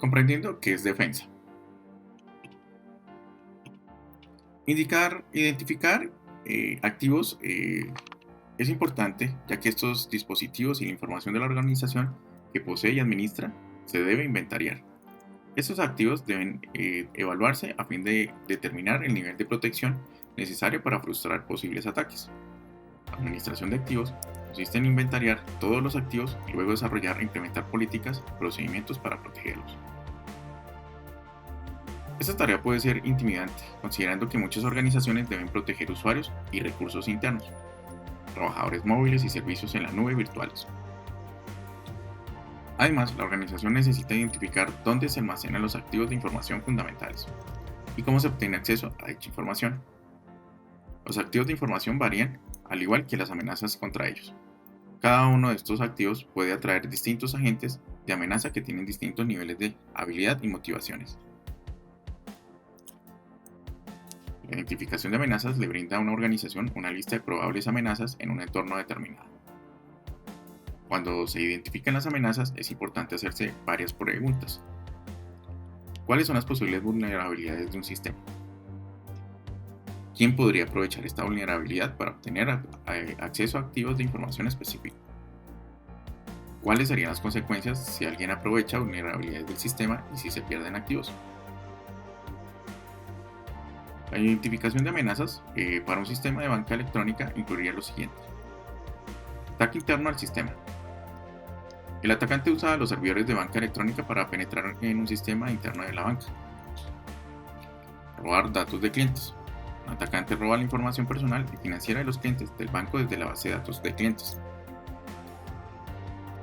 Comprendiendo qué es defensa. Identificar activos es importante, ya que estos dispositivos y la información de la organización que posee y administra se debe inventariar. Estos activos deben evaluarse a fin de determinar el nivel de protección necesario para frustrar posibles ataques. La administración de activos consiste en inventariar todos los activos y luego desarrollar e implementar políticas y procedimientos para protegerlos. Esta tarea puede ser intimidante, considerando que muchas organizaciones deben proteger usuarios y recursos internos, trabajadores móviles y servicios en la nube virtuales. Además, la organización necesita identificar dónde se almacenan los activos de información fundamentales y cómo se obtiene acceso a dicha información. Los activos de información varían, al igual que las amenazas contra ellos. Cada uno de estos activos puede atraer distintos agentes de amenaza que tienen distintos niveles de habilidad y motivaciones. La identificación de amenazas le brinda a una organización una lista de probables amenazas en un entorno determinado. Cuando se identifican las amenazas, es importante hacerse varias preguntas. ¿Cuáles son las posibles vulnerabilidades de un sistema? ¿Quién podría aprovechar esta vulnerabilidad para obtener acceso a activos de información específica? ¿Cuáles serían las consecuencias si alguien aprovecha vulnerabilidades del sistema y si se pierden activos? La identificación de amenazas para un sistema de banca electrónica incluiría lo siguiente. Ataque interno al sistema. El atacante usa los servidores de banca electrónica para penetrar en un sistema interno de la banca. Robar datos de clientes. Un atacante roba la información personal y financiera de los clientes del banco desde la base de datos de clientes.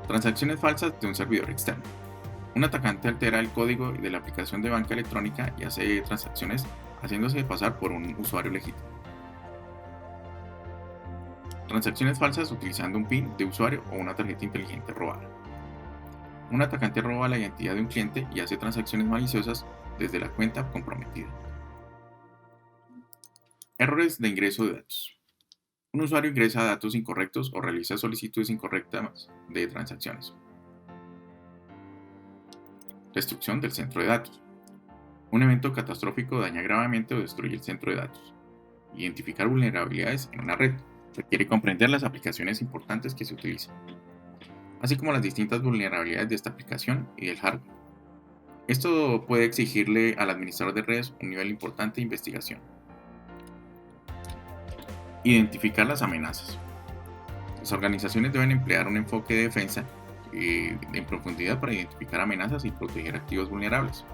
Transacciones falsas de un servidor externo. Un atacante altera el código de la aplicación de banca electrónica y hace transacciones haciéndose pasar por un usuario legítimo. Transacciones falsas utilizando un PIN de usuario o una tarjeta inteligente robada. Un atacante roba la identidad de un cliente y hace transacciones maliciosas desde la cuenta comprometida. Errores de ingreso de datos. Un usuario ingresa datos incorrectos o realiza solicitudes incorrectas de transacciones. Destrucción del centro de datos. Un evento catastrófico daña gravemente o destruye el centro de datos. Identificar vulnerabilidades en una red requiere comprender las aplicaciones importantes que se utilizan, así como las distintas vulnerabilidades de esta aplicación y del hardware. Esto puede exigirle al administrador de redes un nivel importante de investigación. Identificar las amenazas. Las organizaciones deben emplear un enfoque de defensa en profundidad para identificar amenazas y proteger activos vulnerables.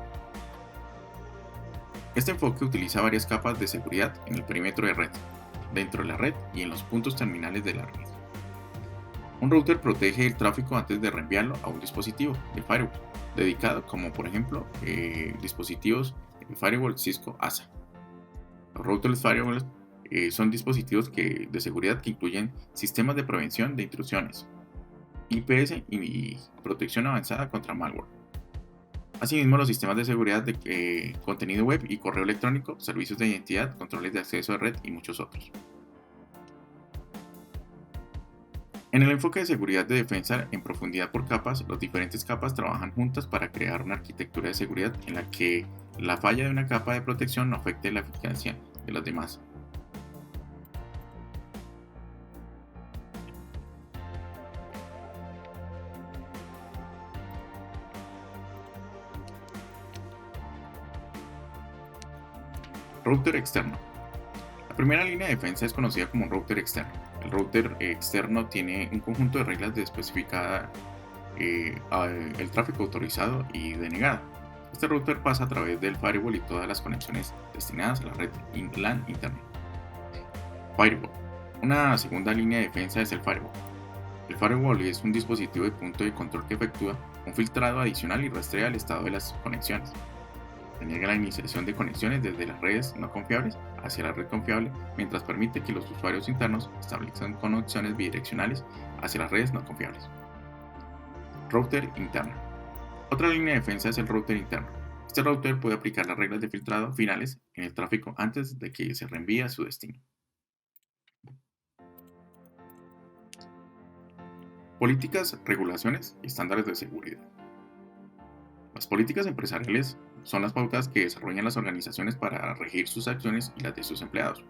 Este enfoque utiliza varias capas de seguridad en el perímetro de red, dentro de la red y en los puntos terminales de la red. Un router protege el tráfico antes de reenviarlo a un dispositivo de firewall dedicado, como por ejemplo dispositivos de firewall Cisco ASA. Los routers firewall son dispositivos de seguridad que incluyen sistemas de prevención de intrusiones, IPS y protección avanzada contra malware. Asimismo, los sistemas de seguridad de contenido web y correo electrónico, servicios de identidad, controles de acceso a red y muchos otros. En el enfoque de seguridad de defensa en profundidad por capas, las diferentes capas trabajan juntas para crear una arquitectura de seguridad en la que la falla de una capa de protección no afecte la eficacia de las demás. Router externo. La primera línea de defensa es conocida como un router externo. El router externo tiene un conjunto de reglas de especificada el tráfico autorizado y denegado. Este router pasa a través del firewall y todas las conexiones destinadas a la red LAN interna. Firewall. Una segunda línea de defensa es el firewall. El firewall es un dispositivo de punto de control que efectúa un filtrado adicional y rastrea el estado de las conexiones. Deniega la iniciación de conexiones desde las redes no confiables hacia la red confiable, mientras permite que los usuarios internos establezcan conexiones bidireccionales hacia las redes no confiables. Router interno. Otra línea de defensa es el router interno. Este router puede aplicar las reglas de filtrado finales en el tráfico antes de que se reenvíe a su destino. Políticas, regulaciones y estándares de seguridad. Las políticas empresariales son las pautas que desarrollan las organizaciones para regir sus acciones y las de sus empleados.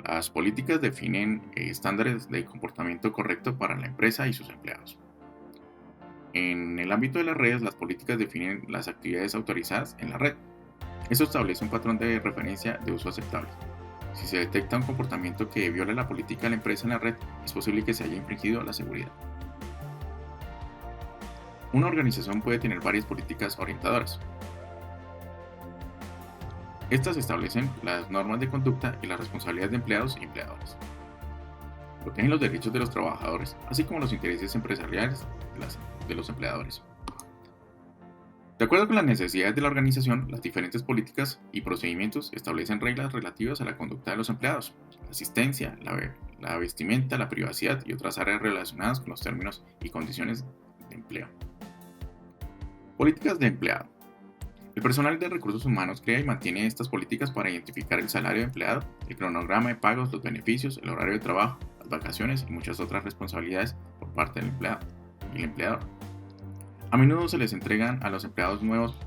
Las políticas definen estándares de comportamiento correcto para la empresa y sus empleados. En el ámbito de las redes, las políticas definen las actividades autorizadas en la red. Esto establece un patrón de referencia de uso aceptable. Si se detecta un comportamiento que viola la política de la empresa en la red, es posible que se haya infringido la seguridad. Una organización puede tener varias políticas orientadoras. Estas establecen las normas de conducta y las responsabilidades de empleados y empleadoras. Protegen los derechos de los trabajadores, así como los intereses empresariales de los empleadores. De acuerdo con las necesidades de la organización, las diferentes políticas y procedimientos establecen reglas relativas a la conducta de los empleados, la asistencia, la vestimenta, la privacidad y otras áreas relacionadas con los términos y condiciones de empleo. Políticas de empleado. El personal de recursos humanos crea y mantiene estas políticas para identificar el salario de empleado, el cronograma de pagos, los beneficios, el horario de trabajo, las vacaciones y muchas otras responsabilidades por parte del empleado y el empleador. A menudo se les entregan a los empleados nuevos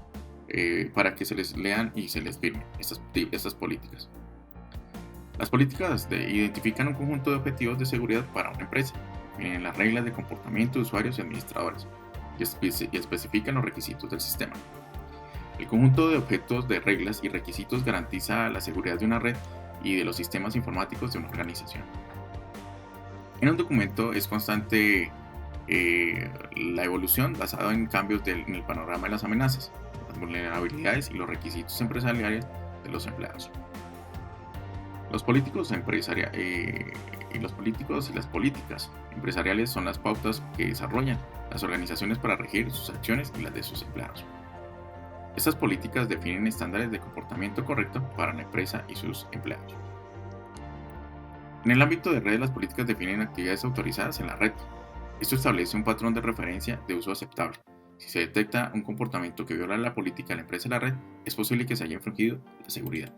para que se les lean y se les firmen estas políticas. Las políticas identifican un conjunto de objetivos de seguridad para una empresa, definen las reglas de comportamiento de usuarios y administradores y especifican los requisitos del sistema. El conjunto de objetos de reglas y requisitos garantiza la seguridad de una red y de los sistemas informáticos de una organización. En un documento es constante la evolución basada en cambios en el panorama de las amenazas, las vulnerabilidades y los requisitos empresariales de los empleados. Los políticos y las políticas empresariales son las pautas que desarrollan las organizaciones para regir sus acciones y las de sus empleados. Estas políticas definen estándares de comportamiento correcto para la empresa y sus empleados. En el ámbito de redes, las políticas definen actividades autorizadas en la red. Esto establece un patrón de referencia de uso aceptable. Si se detecta un comportamiento que viola la política de la empresa en la red, es posible que se haya infringido la seguridad.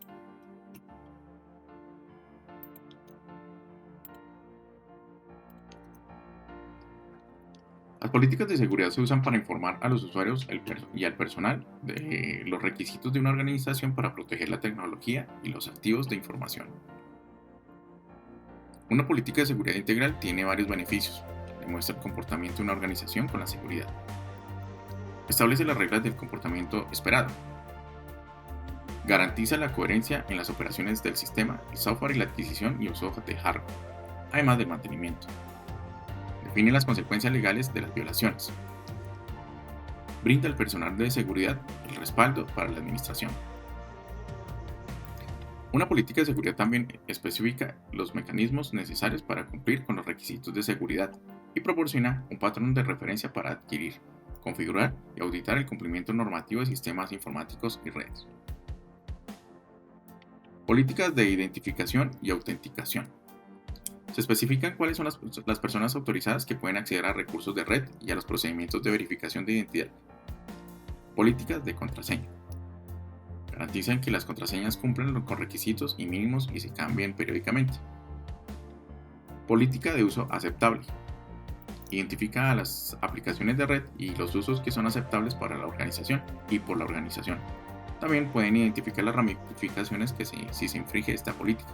Las políticas de seguridad se usan para informar a los usuarios y al personal de los requisitos de una organización para proteger la tecnología y los activos de información. Una política de seguridad integral tiene varios beneficios. Demuestra el comportamiento de una organización con la seguridad. Establece las reglas del comportamiento esperado. Garantiza la coherencia en las operaciones del sistema, el software y la adquisición y uso de hardware, además del mantenimiento. Define las consecuencias legales de las violaciones. Brinda al personal de seguridad el respaldo para la administración. Una política de seguridad también especifica los mecanismos necesarios para cumplir con los requisitos de seguridad y proporciona un patrón de referencia para adquirir, configurar y auditar el cumplimiento normativo de sistemas informáticos y redes. Políticas de identificación y autenticación. Se especifican cuáles son las personas autorizadas que pueden acceder a recursos de red y a los procedimientos de verificación de identidad. Políticas de contraseña. Garantizan que las contraseñas cumplan con requisitos y mínimos y se cambien periódicamente. Política de uso aceptable. Identifica a las aplicaciones de red y los usos que son aceptables para la organización y por la organización. También pueden identificar las ramificaciones si se infringe esta política.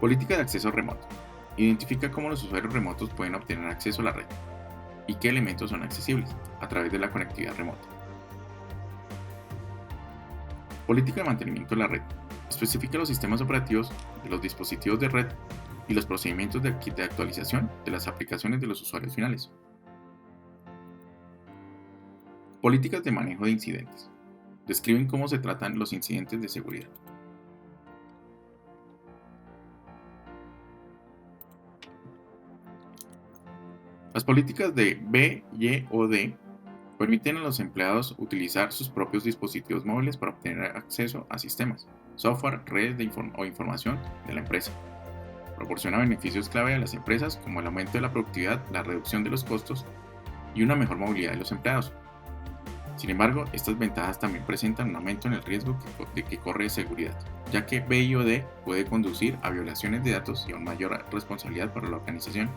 Política de acceso remoto. Identifica cómo los usuarios remotos pueden obtener acceso a la red y qué elementos son accesibles a través de la conectividad remota. Política de mantenimiento de la red. Especifica los sistemas operativos de los dispositivos de red y los procedimientos de actualización de las aplicaciones de los usuarios finales. Políticas de manejo de incidentes. Describen cómo se tratan los incidentes de seguridad. Las políticas de BYOD permiten a los empleados utilizar sus propios dispositivos móviles para obtener acceso a sistemas, software, redes o información de la empresa. Proporciona beneficios clave a las empresas como el aumento de la productividad, la reducción de los costos y una mejor movilidad de los empleados. Sin embargo, estas ventajas también presentan un aumento en el riesgo de que corre seguridad, ya que BYOD puede conducir a violaciones de datos y a una mayor responsabilidad para la organización.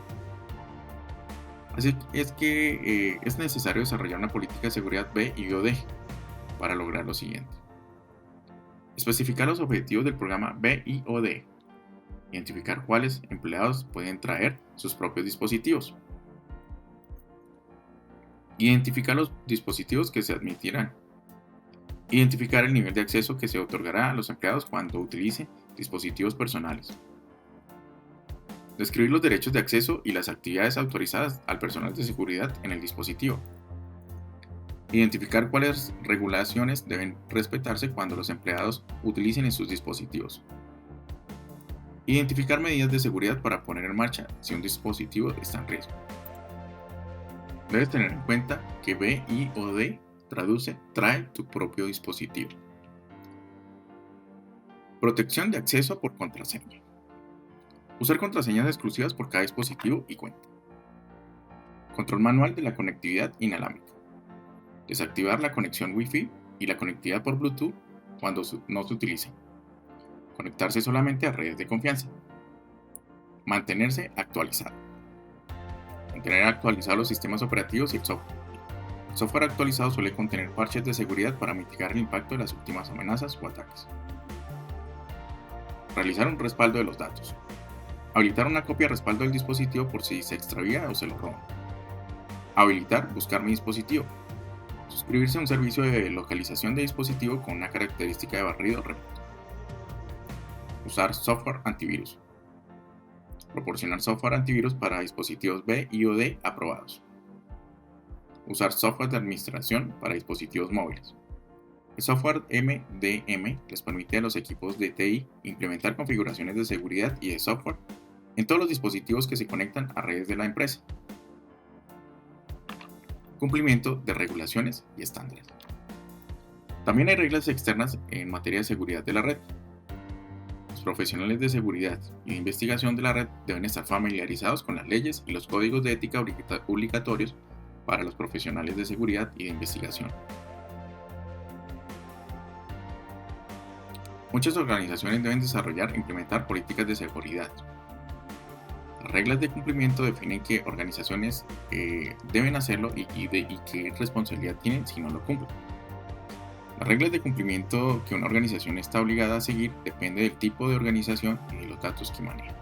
Así es que es necesario desarrollar una política de seguridad B y o D para lograr lo siguiente. Especificar los objetivos del programa B y o D. Identificar cuáles empleados pueden traer sus propios dispositivos. Identificar los dispositivos que se admitirán. Identificar el nivel de acceso que se otorgará a los empleados cuando utilicen dispositivos personales. Describir los derechos de acceso y las actividades autorizadas al personal de seguridad en el dispositivo. Identificar cuáles regulaciones deben respetarse cuando los empleados utilicen en sus dispositivos. Identificar medidas de seguridad para poner en marcha si un dispositivo está en riesgo. Debes tener en cuenta que B, I o D traduce trae tu propio dispositivo. Protección de acceso por contraseña. Usar contraseñas exclusivas por cada dispositivo y cuenta. Control manual de la conectividad inalámbrica. Desactivar la conexión Wi-Fi y la conectividad por Bluetooth cuando no se utilicen. Conectarse solamente a redes de confianza. Mantenerse actualizado. Mantener actualizados los sistemas operativos y el software. El software actualizado suele contener parches de seguridad para mitigar el impacto de las últimas amenazas o ataques. Realizar un respaldo de los datos. Habilitar una copia de respaldo del dispositivo por si se extravía o se lo roban. Habilitar buscar mi dispositivo. Suscribirse a un servicio de localización de dispositivo con una característica de barrido remoto. Usar software antivirus. Proporcionar software antivirus para dispositivos B y o D aprobados. Usar software de administración para dispositivos móviles. El software MDM les permite a los equipos de TI implementar configuraciones de seguridad y de software en todos los dispositivos que se conectan a redes de la empresa. Cumplimiento de regulaciones y estándares. También hay reglas externas en materia de seguridad de la red. Los profesionales de seguridad y de investigación de la red deben estar familiarizados con las leyes y los códigos de ética obligatorios para los profesionales de seguridad y de investigación. Muchas organizaciones deben desarrollar e implementar políticas de seguridad. Las reglas de cumplimiento definen qué organizaciones deben hacerlo y qué responsabilidad tienen si no lo cumplen. Las reglas de cumplimiento que una organización está obligada a seguir depende del tipo de organización y de los datos que maneja.